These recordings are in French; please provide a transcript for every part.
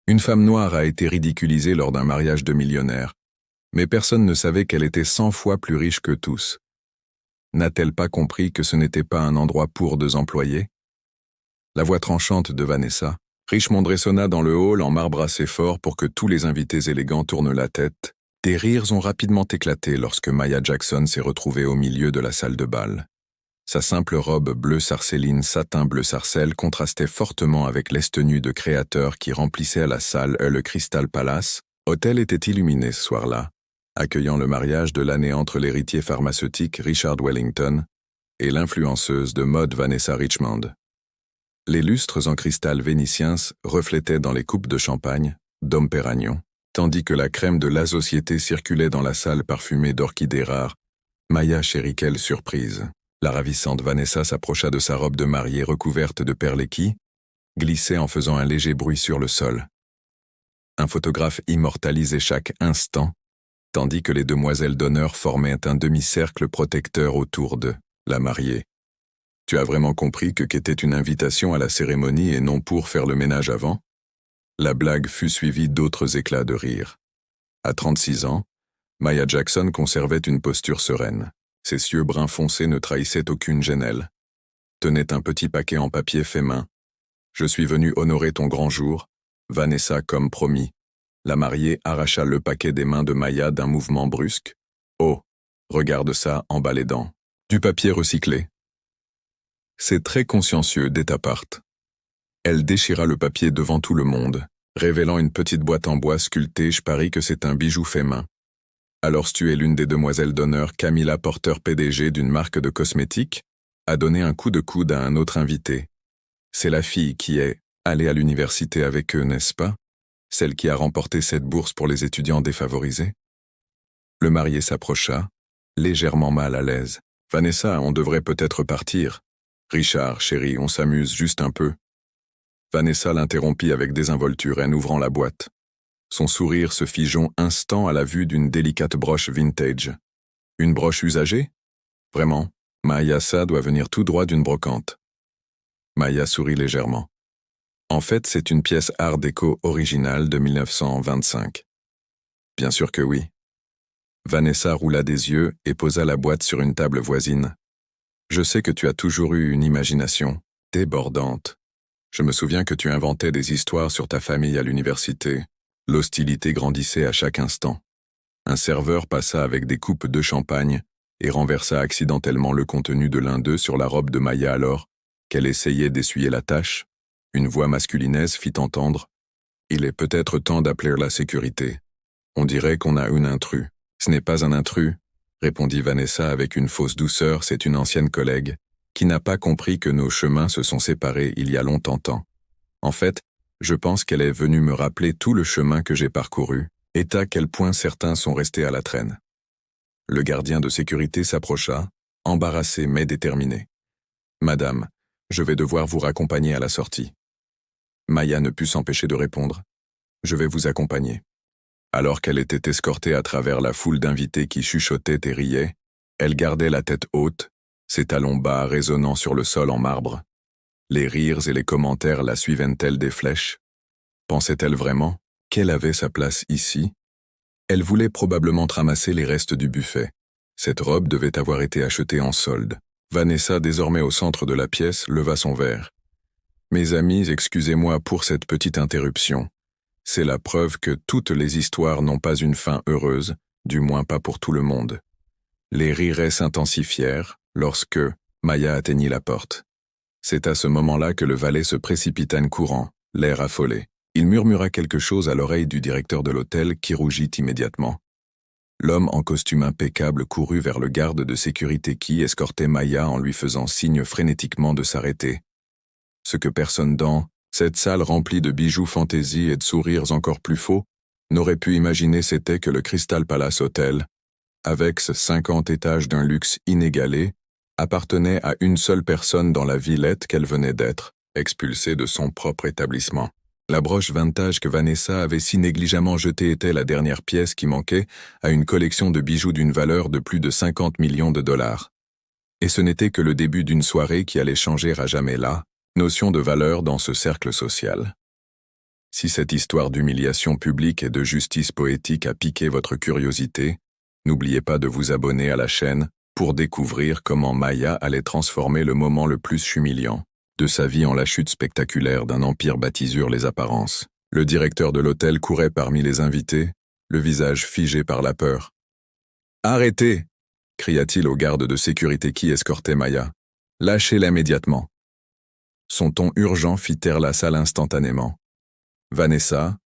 Une femme noire a été ridiculisée lors d'un mariage de millionnaire, mais personne ne savait qu'elle était 100 fois plus riche que tous. N'a-t-elle pas compris que ce n'était pas un endroit pour deux employés? La voix tranchante de Vanessa. Richmond résonna dans le hall en marbre assez fort pour que tous les invités élégants tournent la tête. Des rires ont rapidement éclaté lorsque Maya Jackson s'est retrouvée au milieu de la salle de bal. Sa simple robe bleu sarcéline satin bleu sarcelle contrastait fortement avec l'estenue de créateur qui remplissait la salle. Le Crystal Palace, hôtel était illuminé ce soir-là, accueillant le mariage de l'année entre l'héritier pharmaceutique Richard Wellington et l'influenceuse de mode Vanessa Richmond. Les lustres en cristal vénitiens reflétaient dans les coupes de champagne, Dom Perignon, tandis que la crème de la société circulait dans la salle parfumée d'orchidées rares. Maya chérit quelle surprise. La ravissante Vanessa s'approcha de sa robe de mariée recouverte de perles qui glissait en faisant un léger bruit sur le sol. Un photographe immortalisait chaque instant, tandis que les demoiselles d'honneur formaient un demi-cercle protecteur autour de la mariée. Tu as vraiment compris que qu'était une invitation à la cérémonie et non pour faire le ménage avant? La blague fut suivie d'autres éclats de rire. À 36 ans, Maya Jackson conservait une posture sereine. Ses yeux bruns foncés ne trahissaient aucune gênelle. Tenait un petit paquet en papier fait main. Je suis venu honorer ton grand jour, Vanessa, comme promis. La mariée arracha le paquet des mains de Maya d'un mouvement brusque. Oh, regarde ça en baladant. Du papier recyclé. C'est très consciencieux d'être aparte. Elle déchira le papier devant tout le monde, révélant une petite boîte en bois sculptée. Je parie que c'est un bijou fait main. Alors tu es l'une des demoiselles d'honneur. Camilla Porter, PDG d'une marque de cosmétiques, a donné un coup de coude à un autre invité. C'est la fille qui est allée à l'université avec eux, n'est-ce pas? Celle qui a remporté cette bourse pour les étudiants défavorisés? Le marié s'approcha, légèrement mal à l'aise. Vanessa, on devrait peut-être partir. Richard, chérie, on s'amuse juste un peu. Vanessa l'interrompit avec désinvolture en ouvrant la boîte. Son sourire se fit instant à la vue d'une délicate broche vintage. Une broche usagée? Vraiment, Maya, ça doit venir tout droit d'une brocante. Maya sourit légèrement. En fait, c'est une pièce art déco originale de 1925. Bien sûr que oui. Vanessa roula des yeux et posa la boîte sur une table voisine. Je sais que tu as toujours eu une imagination débordante. Je me souviens que tu inventais des histoires sur ta famille à l'université. L'hostilité grandissait à chaque instant. Un serveur passa avec des coupes de champagne et renversa accidentellement le contenu de l'un d'eux sur la robe de Maya alors qu'elle essayait d'essuyer la tache. Une voix masculinaise fit entendre « Il est peut-être temps d'appeler la sécurité. On dirait qu'on a un intrus. » « Ce n'est pas un intrus, » répondit Vanessa avec une fausse douceur. C'est une ancienne collègue qui n'a pas compris que nos chemins se sont séparés il y a longtemps. En fait, je pense qu'elle est venue me rappeler tout le chemin que j'ai parcouru et à quel point certains sont restés à la traîne. Le gardien de sécurité s'approcha, embarrassé mais déterminé. « Madame, je vais devoir vous raccompagner à la sortie. » Maya ne put s'empêcher de répondre. « Je vais vous accompagner. » Alors qu'elle était escortée à travers la foule d'invités qui chuchotaient et riaient, elle gardait la tête haute, ses talons bas résonnant sur le sol en marbre. Les rires et les commentaires la suivaient-elles des flèches? Pensait-elle vraiment qu'elle avait sa place ici? Elle voulait probablement ramasser les restes du buffet. Cette robe devait avoir été achetée en solde. Vanessa, désormais au centre de la pièce, leva son verre. « Mes amis, excusez-moi pour cette petite interruption. C'est la preuve que toutes les histoires n'ont pas une fin heureuse, du moins pas pour tout le monde. » Les rires s'intensifièrent lorsque Maya atteignit la porte. C'est à ce moment-là que le valet se précipita en courant, l'air affolé. Il murmura quelque chose à l'oreille du directeur de l'hôtel qui rougit immédiatement. L'homme en costume impeccable courut vers le garde de sécurité qui escortait Maya en lui faisant signe frénétiquement de s'arrêter. Ce que personne dans cette salle remplie de bijoux fantaisie et de sourires encore plus faux n'aurait pu imaginer c'était que le Crystal Palace Hotel, avec ses 50 étages d'un luxe inégalé, appartenait à une seule personne dans la villette qu'elle venait d'être, expulsée de son propre établissement. La broche vintage que Vanessa avait si négligemment jetée était la dernière pièce qui manquait à une collection de bijoux d'une valeur de plus de 50 millions de dollars. Et ce n'était que le début d'une soirée qui allait changer à jamais la notion de valeur dans ce cercle social. Si cette histoire d'humiliation publique et de justice poétique a piqué votre curiosité, n'oubliez pas de vous abonner à la chaîne pour découvrir comment Maya allait transformer le moment le plus humiliant de sa vie en la chute spectaculaire d'un empire bâti sur les apparences. Le directeur de l'hôtel courait parmi les invités, le visage figé par la peur. « Arrêtez !» cria-t-il aux gardes de sécurité qui escortaient Maya. « Lâchez-la immédiatement !» Son ton urgent fit taire la salle instantanément. Vanessa,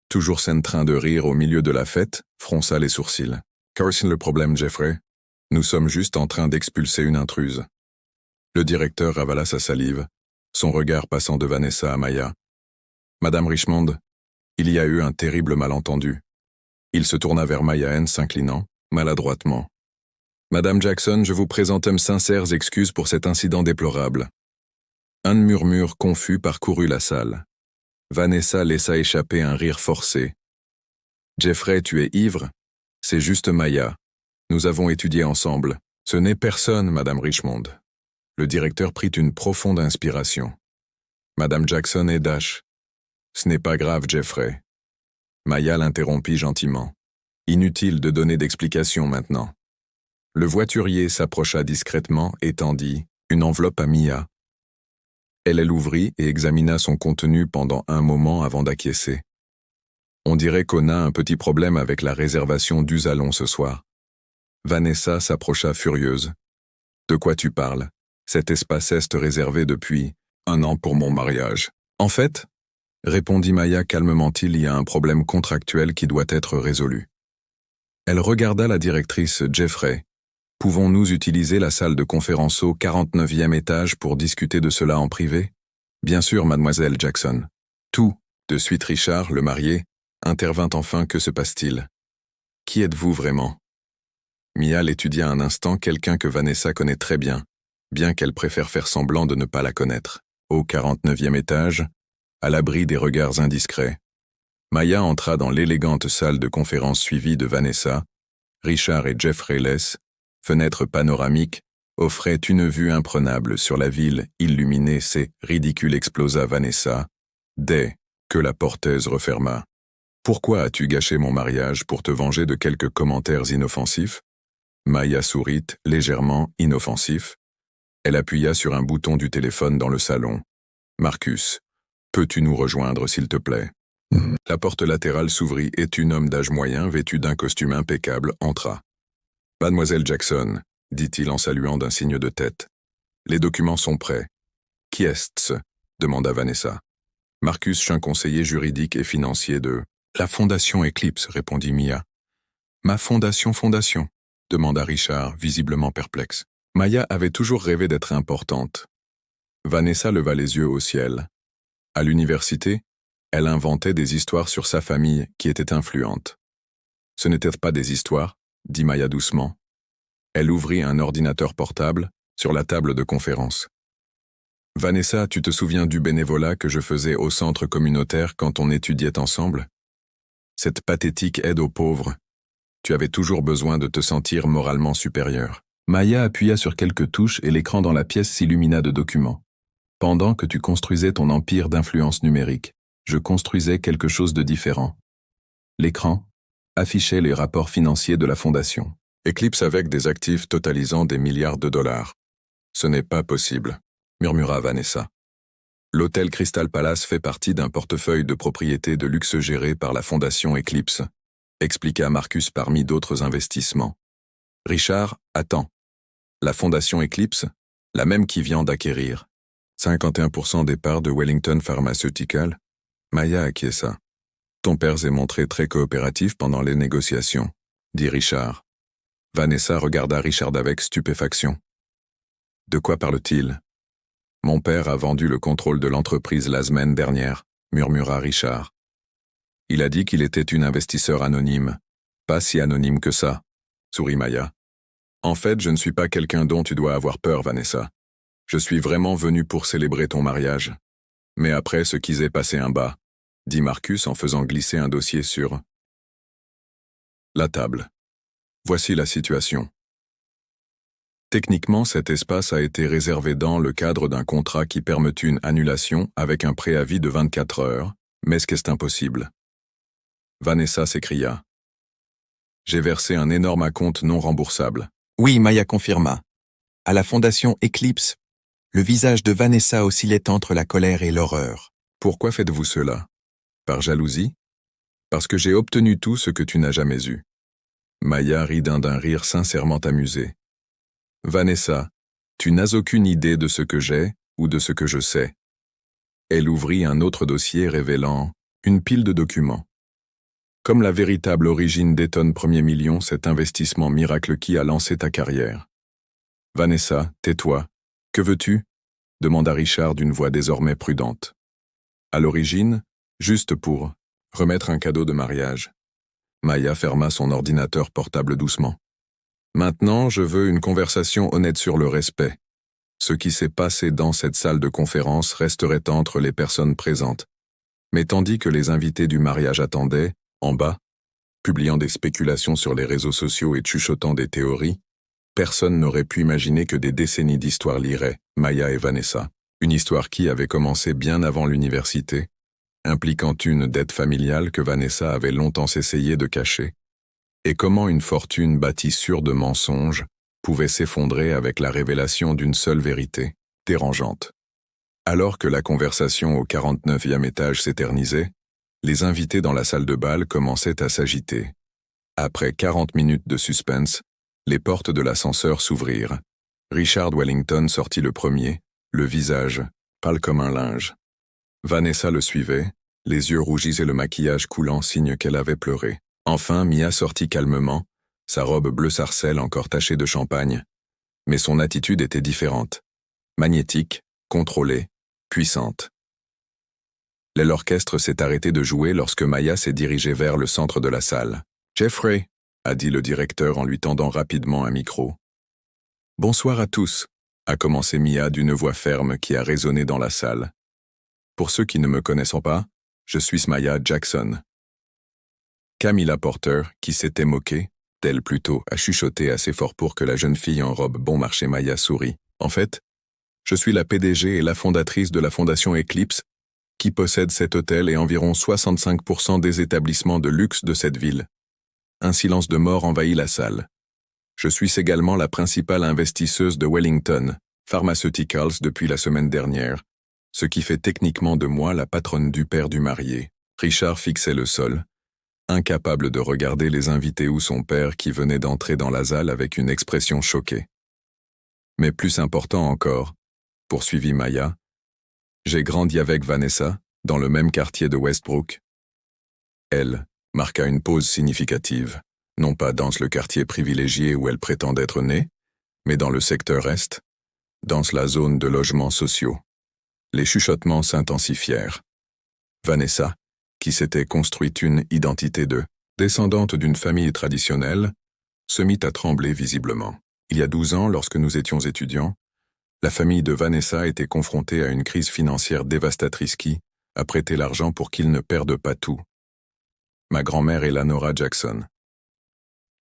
toujours saine train de rire au milieu de la fête, fronça les sourcils. « Qu'est-ce le problème, Jeffrey? Nous sommes juste en train d'expulser une intruse. » Le directeur avala sa salive, son regard passant de Vanessa à Maya. « Madame Richmond, il y a eu un terrible malentendu. » Il se tourna vers Maya en s'inclinant, maladroitement. « Madame Jackson, je vous présente mes sincères excuses pour cet incident déplorable. » Un murmure confus parcourut la salle. Vanessa laissa échapper un rire forcé. « Jeffrey, tu es ivre? C'est juste Maya. Nous avons étudié ensemble. Ce n'est personne, Madame Richmond. » Le directeur prit une profonde inspiration. « Madame Jackson est Dash. Ce n'est pas grave, Jeffrey. » Maya l'interrompit gentiment. « Inutile de donner d'explications maintenant. » Le voiturier s'approcha discrètement et tendit une enveloppe à Mia. Elle l'ouvrit et examina son contenu pendant un moment avant d'acquiescer. On dirait qu'on a un petit problème avec la réservation du salon ce soir. Vanessa s'approcha furieuse. « De quoi tu parles? Cet espace est réservé depuis 1 an pour mon mariage. » « En fait, répondit Maya calmement, il y a un problème contractuel qui doit être résolu. » Elle regarda la directrice Jeffrey. « Pouvons-nous utiliser la salle de conférence au 49e étage pour discuter de cela en privé? » « Bien sûr, mademoiselle Jackson. » Tout, de suite Richard, le marié, intervint enfin. « Que se passe-t-il? Qui êtes-vous vraiment? » Mia l'étudia un instant, quelqu'un que Vanessa connaît très bien qu'elle préfère faire semblant de ne pas la connaître. Au 49e étage, à l'abri des regards indiscrets, Maya entra dans l'élégante salle de conférence suivie de Vanessa. Richard et Jeffrey Less, fenêtre panoramique, offraient une vue imprenable sur la ville illuminée. « C'est ridicule » explosa Vanessa, dès que la porteuse referma. « Pourquoi as-tu gâché mon mariage pour te venger de quelques commentaires inoffensifs ?» Maya sourit, légèrement inoffensif. Elle appuya sur un bouton du téléphone dans le salon. « Marcus, peux-tu nous rejoindre, s'il te plaît ?» La porte latérale s'ouvrit et un homme d'âge moyen, vêtu d'un costume impeccable, entra. « Mademoiselle Jackson, » dit-il en saluant d'un signe de tête. « Les documents sont prêts. »« Qui est-ce » demanda Vanessa. « Marcus, un conseiller juridique et financier de la Fondation Eclipse, » répondit Mia. « Ma fondation demanda Richard, visiblement perplexe. Maya avait toujours rêvé d'être importante. Vanessa leva les yeux au ciel. À l'université, elle inventait des histoires sur sa famille qui étaient influentes. « Ce n'étaient pas des histoires » dit Maya doucement. Elle ouvrit un ordinateur portable sur la table de conférence. « Vanessa, tu te souviens du bénévolat que je faisais au centre communautaire quand on étudiait ensemble? Cette pathétique aide aux pauvres. Tu avais toujours besoin de te sentir moralement supérieure. » Maya appuya sur quelques touches et l'écran dans la pièce s'illumina de documents. « Pendant que tu construisais ton empire d'influence numérique, je construisais quelque chose de différent. » L'écran affichait les rapports financiers de la fondation. Eclipse avec des actifs totalisant des milliards de dollars. « Ce n'est pas possible, » murmura Vanessa. « L'hôtel Crystal Palace fait partie d'un portefeuille de propriétés de luxe géré par la fondation Eclipse, expliqua Marcus parmi d'autres investissements. Richard, attends. La fondation Eclipse, la même qui vient d'acquérir 51% des parts de Wellington Pharmaceutical. Maya acquiesça. Ton père s'est montré très coopératif pendant les négociations, dit Richard. Vanessa regarda Richard avec stupéfaction. De quoi parle-t-il? Mon père a vendu le contrôle de l'entreprise la semaine dernière, murmura Richard. Il a dit qu'il était un investisseur anonyme. Pas si anonyme que ça, sourit Maya. En fait, je ne suis pas quelqu'un dont tu dois avoir peur, Vanessa. Je suis vraiment venu pour célébrer ton mariage. Mais après ce qui s'est passé en bas, dit Marcus en faisant glisser un dossier sur la table. Voici la situation. Techniquement, cet espace a été réservé dans le cadre d'un contrat qui permet une annulation avec un préavis de 24 heures, Mais qu'est-ce impossible? Vanessa s'écria. J'ai versé un énorme acompte non remboursable. Oui, Maya confirma. À la fondation Eclipse, le visage de Vanessa oscillait entre la colère et l'horreur. Pourquoi faites-vous cela? Par jalousie? Parce que j'ai obtenu tout ce que tu n'as jamais eu. Maya rit d'un rire sincèrement amusé. Vanessa, tu n'as aucune idée de ce que j'ai ou de ce que je sais. Elle ouvrit un autre dossier révélant une pile de documents. Comme la véritable origine d'Eton Premier Million, cet investissement miracle qui a lancé ta carrière. Vanessa, tais-toi. Que veux-tu? Demanda Richard d'une voix désormais prudente. À l'origine, juste pour remettre un cadeau de mariage. Maya ferma son ordinateur portable doucement. Maintenant, je veux une conversation honnête sur le respect. Ce qui s'est passé dans cette salle de conférence resterait entre les personnes présentes. Mais tandis que les invités du mariage attendaient, en bas, publiant des spéculations sur les réseaux sociaux et chuchotant des théories, personne n'aurait pu imaginer que des décennies d'histoire lieraient Maya et Vanessa. Une histoire qui avait commencé bien avant l'université, impliquant une dette familiale que Vanessa avait longtemps essayé de cacher, et comment une fortune bâtie sur de mensonges pouvait s'effondrer avec la révélation d'une seule vérité, dérangeante. Alors que la conversation au 49e étage s'éternisait, les invités dans la salle de bal commençaient à s'agiter. Après 40 minutes de suspense, les portes de l'ascenseur s'ouvrirent. Richard Wellington sortit le premier, le visage pâle comme un linge. Vanessa le suivait, les yeux rougis et le maquillage coulant signe qu'elle avait pleuré. Enfin, Mia sortit calmement, sa robe bleu sarcelle encore tachée de champagne. Mais son attitude était différente. Magnétique, contrôlée, puissante. L'orchestre s'est arrêté de jouer lorsque Maya s'est dirigée vers le centre de la salle. « Jeffrey », a dit le directeur en lui tendant rapidement un micro. « Bonsoir à tous », a commencé Mia d'une voix ferme qui a résonné dans la salle. « Pour ceux qui ne me connaissent pas, je suis Maya Jackson. » Camilla Porter, qui s'était moquée, d'elle plutôt, a chuchoté assez fort pour que la jeune fille en robe bon marché Maya sourit. « En fait, je suis la PDG et la fondatrice de la fondation Eclipse, qui possède cet hôtel et environ 65% des établissements de luxe de cette ville. » Un silence de mort envahit la salle. Je suis également la principale investisseuse de Wellington Pharmaceuticals depuis la semaine dernière, ce qui fait techniquement de moi la patronne du père du marié. Richard fixait le sol, incapable de regarder les invités ou son père qui venait d'entrer dans la salle avec une expression choquée. Mais plus important encore, poursuivit Maya, j'ai grandi avec Vanessa, dans le même quartier de Westbrook. Elle marqua une pause significative, non pas dans le quartier privilégié où elle prétend être née, mais dans le secteur Est, dans la zone de logements sociaux. Les chuchotements s'intensifièrent. Vanessa, qui s'était construite une identité de descendante d'une famille traditionnelle, se mit à trembler visiblement. Il y a 12 ans, lorsque nous étions étudiants, la famille de Vanessa était confrontée à une crise financière dévastatrice qui a prêté l'argent pour qu'ils ne perdent pas tout. Ma grand-mère Eleanora Jackson.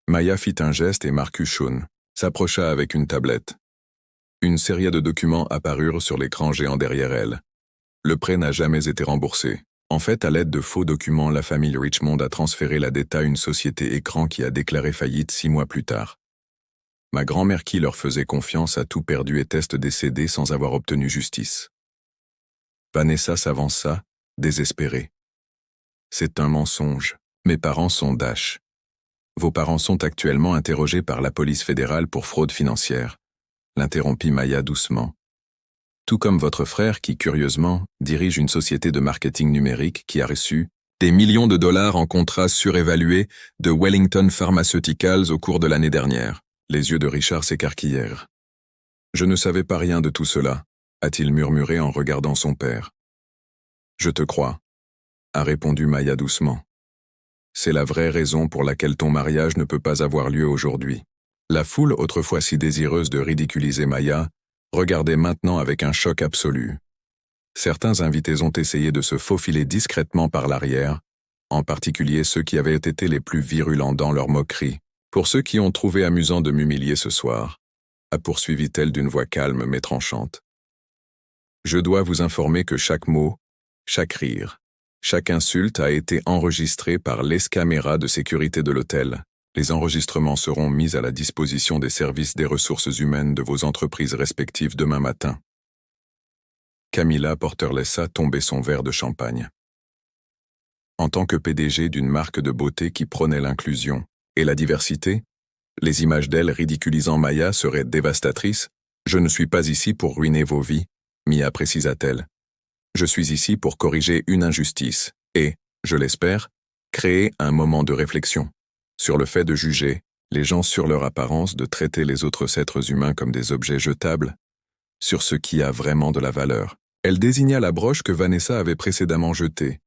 Maya fit un geste et Marcus Shawn s'approcha avec une tablette. Une série de documents apparurent sur l'écran géant derrière elle. Le prêt n'a jamais été remboursé. En fait, à l'aide de faux documents, la famille Richmond a transféré la dette à une société écran qui a déclaré faillite 6 mois plus tard. Ma grand-mère qui leur faisait confiance a tout perdu et teste décédée sans avoir obtenu justice. Vanessa s'avança, désespérée. C'est un mensonge. Mes parents sont Dash. Vos parents sont actuellement interrogés par la police fédérale pour fraude financière, l'interrompit Maya doucement. Tout comme votre frère qui, curieusement, dirige une société de marketing numérique qui a reçu des millions de dollars en contrats surévalués de Wellington Pharmaceuticals au cours de l'année dernière. Les yeux de Richard s'écarquillèrent. Je ne savais pas rien de tout cela, a-t-il murmuré en regardant son père. Je te crois, a répondu Maya doucement. C'est la vraie raison pour laquelle ton mariage ne peut pas avoir lieu aujourd'hui. La foule, autrefois si désireuse de ridiculiser Maya, regardait maintenant avec un choc absolu. Certains invités ont essayé de se faufiler discrètement par l'arrière, en particulier ceux qui avaient été les plus virulents dans leur moquerie. Pour ceux qui ont trouvé amusant de m'humilier ce soir, a poursuivit-elle d'une voix calme mais tranchante. Je dois vous informer que chaque mot, chaque rire, Chaque insulte a été enregistrée par les caméras de sécurité de l'hôtel. Les enregistrements seront mis à la disposition des services des ressources humaines de vos entreprises respectives demain matin. Camilla Porter laissa tomber son verre de champagne. En tant que PDG d'une marque de beauté qui prônait l'inclusion et la diversité, les images d'elle ridiculisant Maya seraient dévastatrices. Je ne suis pas ici pour ruiner vos vies, Mia précisa-t-elle. Je suis ici pour corriger une injustice et, je l'espère, créer un moment de réflexion sur le fait de juger les gens sur leur apparence, de traiter les autres êtres humains comme des objets jetables, sur ce qui a vraiment de la valeur. Elle désigna la broche que Vanessa avait précédemment jetée.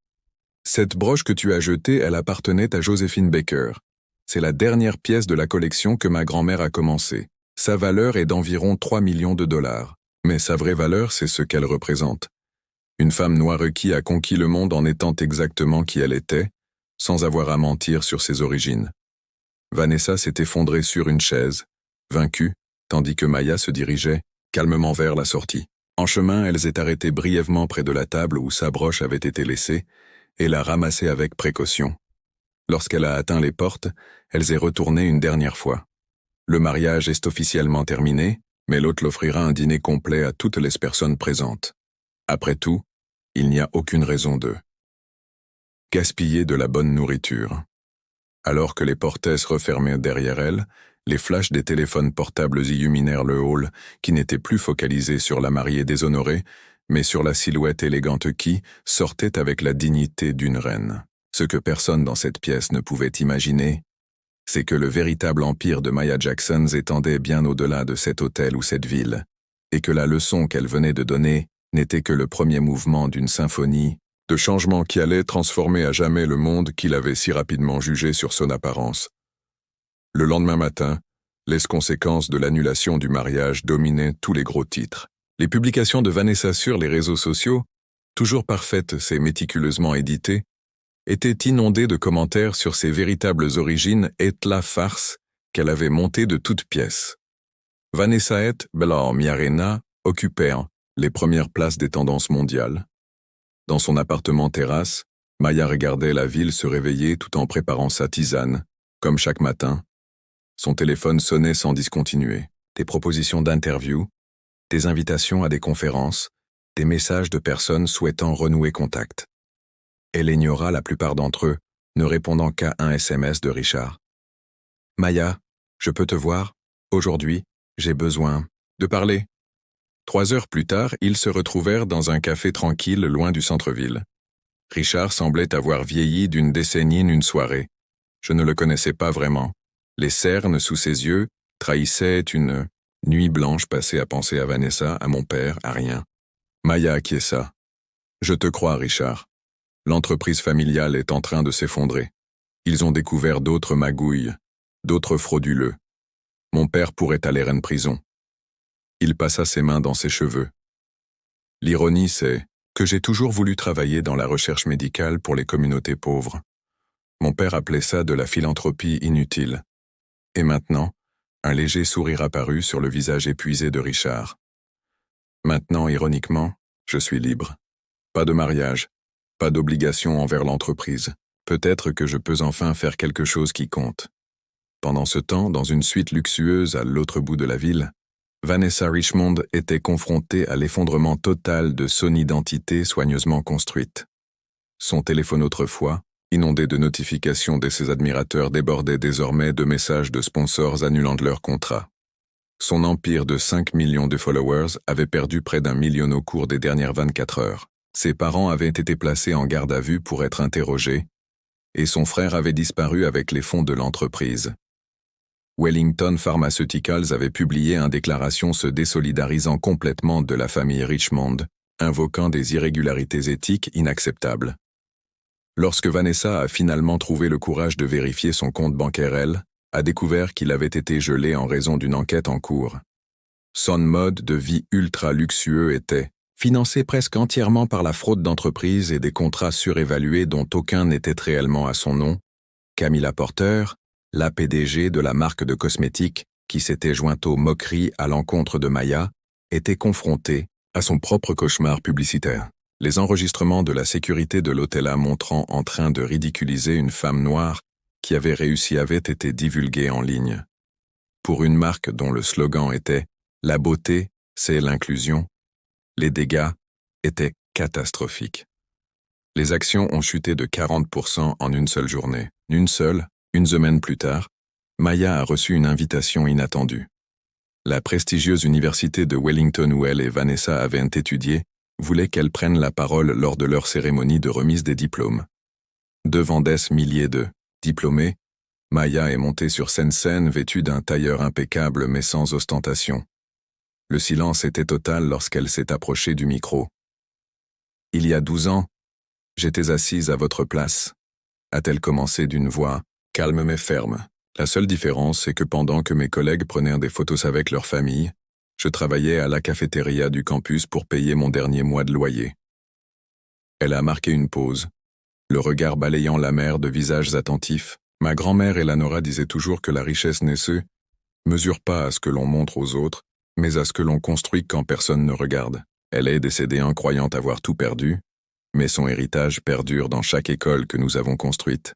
Cette broche que tu as jetée, elle appartenait à Josephine Baker. C'est la dernière pièce de la collection que ma grand-mère a commencée. Sa valeur est d'environ 3 millions de dollars. Mais sa vraie valeur, c'est ce qu'elle représente. Une femme noire qui a conquis le monde en étant exactement qui elle était, sans avoir à mentir sur ses origines. Vanessa s'est effondrée sur une chaise, vaincue, tandis que Maya se dirigeait calmement vers la sortie. En chemin, elle s'est arrêtée brièvement près de la table où sa broche avait été laissée et l'a ramassée avec précaution. Lorsqu'elle a atteint les portes, elle s'est retournée une dernière fois. Le mariage est officiellement terminé, mais l'hôte l'offrira un dîner complet à toutes les personnes présentes. Après tout, il n'y a aucune raison de gaspiller de la bonne nourriture. Alors que les portesses refermaient derrière elle, les flashs des téléphones portables illuminèrent le hall, qui n'était plus focalisé sur la mariée déshonorée, mais sur la silhouette élégante qui sortait avec la dignité d'une reine. Ce que personne dans cette pièce ne pouvait imaginer, c'est que le véritable empire de Maya Jackson s'étendait bien au-delà de cet hôtel ou cette ville, et que la leçon qu'elle venait de donner n'était que le premier mouvement d'une symphonie de changement qui allait transformer à jamais le monde qu'il avait si rapidement jugé sur son apparence. Le lendemain matin, les conséquences de l'annulation du mariage dominaient tous les gros titres. Les publications de Vanessa sur les réseaux sociaux, toujours parfaites et méticuleusement éditées, étaient inondées de commentaires sur ses véritables origines et la farce qu'elle avait montée de toutes pièces. Vanessa et Bella Miarena occupaient les premières places des tendances mondiales. Dans son appartement terrasse, Maya regardait la ville se réveiller tout en préparant sa tisane, comme chaque matin. Son téléphone sonnait sans discontinuer. Des propositions d'interview, des invitations à des conférences, des messages de personnes souhaitant renouer contact. Elle ignora la plupart d'entre eux, ne répondant qu'à un SMS de Richard. « Maya, je peux te voir? Aujourd'hui, j'ai besoin de parler. » 3 heures plus tard, ils se retrouvèrent dans un café tranquille loin du centre-ville. Richard semblait avoir vieilli d'une décennie en une soirée. Je ne le connaissais pas vraiment. Les cernes sous ses yeux trahissaient une nuit blanche passée à penser à Vanessa, à mon père, à rien. Maya acquiesça. « Je te crois, Richard. L'entreprise familiale est en train de s'effondrer. Ils ont découvert d'autres magouilles, d'autres frauduleux. Mon père pourrait aller en prison. » Il passa ses mains dans ses cheveux. L'ironie, c'est que j'ai toujours voulu travailler dans la recherche médicale pour les communautés pauvres. Mon père appelait ça de la philanthropie inutile. Et maintenant, un léger sourire apparut sur le visage épuisé de Richard. Maintenant, ironiquement, je suis libre. Pas de mariage, pas d'obligation envers l'entreprise. Peut-être que je peux enfin faire quelque chose qui compte. Pendant ce temps, dans une suite luxueuse à l'autre bout de la ville, Vanessa Richmond était confrontée à l'effondrement total de son identité soigneusement construite. Son téléphone autrefois, inondé de notifications de ses admirateurs, débordait désormais de messages de sponsors annulant leurs contrats. Son empire de 5 millions de followers avait perdu près d'1 million au cours des dernières 24 heures. Ses parents avaient été placés en garde à vue pour être interrogés, et son frère avait disparu avec les fonds de l'entreprise. Wellington Pharmaceuticals avait publié une déclaration se désolidarisant complètement de la famille Richmond, invoquant des irrégularités éthiques inacceptables. Lorsque Vanessa a finalement trouvé le courage de vérifier son compte bancaire, elle a découvert qu'il avait été gelé en raison d'une enquête en cours. Son mode de vie ultra luxueux était financé presque entièrement par la fraude d'entreprises et des contrats surévalués dont aucun n'était réellement à son nom. Camilla Porter, la PDG de la marque de cosmétiques qui s'était jointe aux moqueries à l'encontre de Maya, était confrontée à son propre cauchemar publicitaire. Les enregistrements de la sécurité de l'hôtel A montrant en train de ridiculiser une femme noire qui avait réussi avaient été divulgués en ligne. Pour une marque dont le slogan était « La beauté, c'est l'inclusion », les dégâts étaient catastrophiques. Les actions ont chuté de 40% en une seule journée. Une semaine plus tard, Maya a reçu une invitation inattendue. La prestigieuse université de Wellington où elle et Vanessa avaient étudié voulait qu'elle prenne la parole lors de leur cérémonie de remise des diplômes. Devant des milliers de diplômés, Maya est montée sur scène vêtue d'un tailleur impeccable mais sans ostentation. Le silence était total lorsqu'elle s'est approchée du micro. « Il y a 12 ans, j'étais assise à votre place », a-t-elle commencé d'une voix calme mais ferme. La seule différence, c'est que pendant que mes collègues prenaient des photos avec leur famille, je travaillais à la cafétéria du campus pour payer mon dernier mois de loyer. Elle a marqué une pause, le regard balayant la mer de visages attentifs. Ma grand-mère Eleanora disait toujours que la richesse ne se mesure pas à ce que l'on montre aux autres, mais à ce que l'on construit quand personne ne regarde. Elle est décédée en croyant avoir tout perdu, mais son héritage perdure dans chaque école que nous avons construite,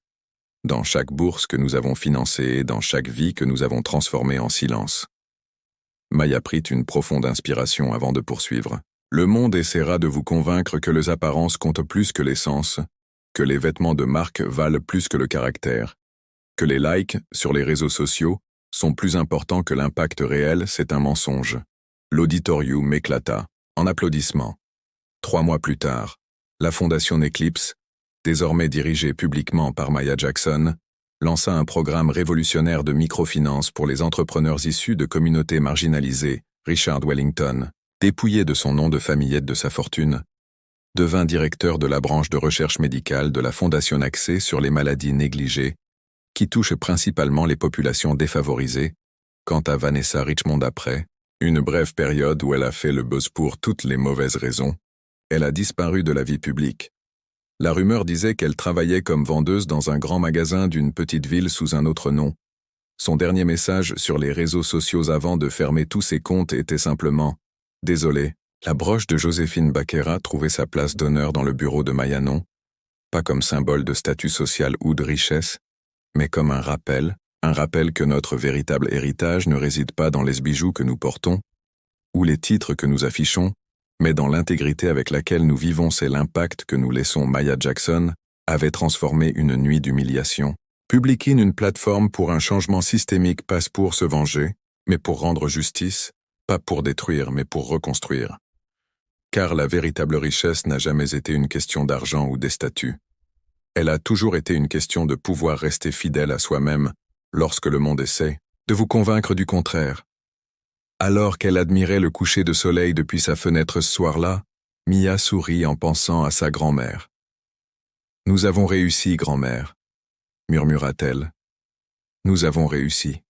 dans chaque bourse que nous avons financée et dans chaque vie que nous avons transformée en silence. Maya prit une profonde inspiration avant de poursuivre. Le monde essaiera de vous convaincre que les apparences comptent plus que l'essence, que les vêtements de marque valent plus que le caractère, que les likes sur les réseaux sociaux sont plus importants que l'impact réel, c'est un mensonge. L'auditorium éclata, en applaudissements. 3 mois plus tard, la fondation Eclipse, désormais dirigée publiquement par Maya Jackson, lança un programme révolutionnaire de microfinance pour les entrepreneurs issus de communautés marginalisées. Richard Wellington, dépouillé de son nom de famille et de sa fortune, devint directeur de la branche de recherche médicale de la fondation axée sur les maladies négligées, qui touchent principalement les populations défavorisées. Quant à Vanessa Richmond après, une brève période où elle a fait le buzz pour toutes les mauvaises raisons, elle a disparu de la vie publique. La rumeur disait qu'elle travaillait comme vendeuse dans un grand magasin d'une petite ville sous un autre nom. Son dernier message sur les réseaux sociaux avant de fermer tous ses comptes était simplement « Désolé ». La broche de Joséphine Baquera trouvait sa place d'honneur dans le bureau de Mayanon, pas comme symbole de statut social ou de richesse, mais comme un rappel que notre véritable héritage ne réside pas dans les bijoux que nous portons, ou les titres que nous affichons, mais dans l'intégrité avec laquelle nous vivons. C'est l'impact que nous laissons. Maya Jackson avait transformé une nuit d'humiliation. Publiquer une plateforme pour un changement systémique passe pour se venger, mais pour rendre justice, pas pour détruire, mais pour reconstruire. Car la véritable richesse n'a jamais été une question d'argent ou des statuts. Elle a toujours été une question de pouvoir rester fidèle à soi-même lorsque le monde essaie de vous convaincre du contraire. Alors qu'elle admirait le coucher de soleil depuis sa fenêtre ce soir-là, Mia sourit en pensant à sa grand-mère. « Nous avons réussi, grand-mère », murmura-t-elle. « Nous avons réussi. »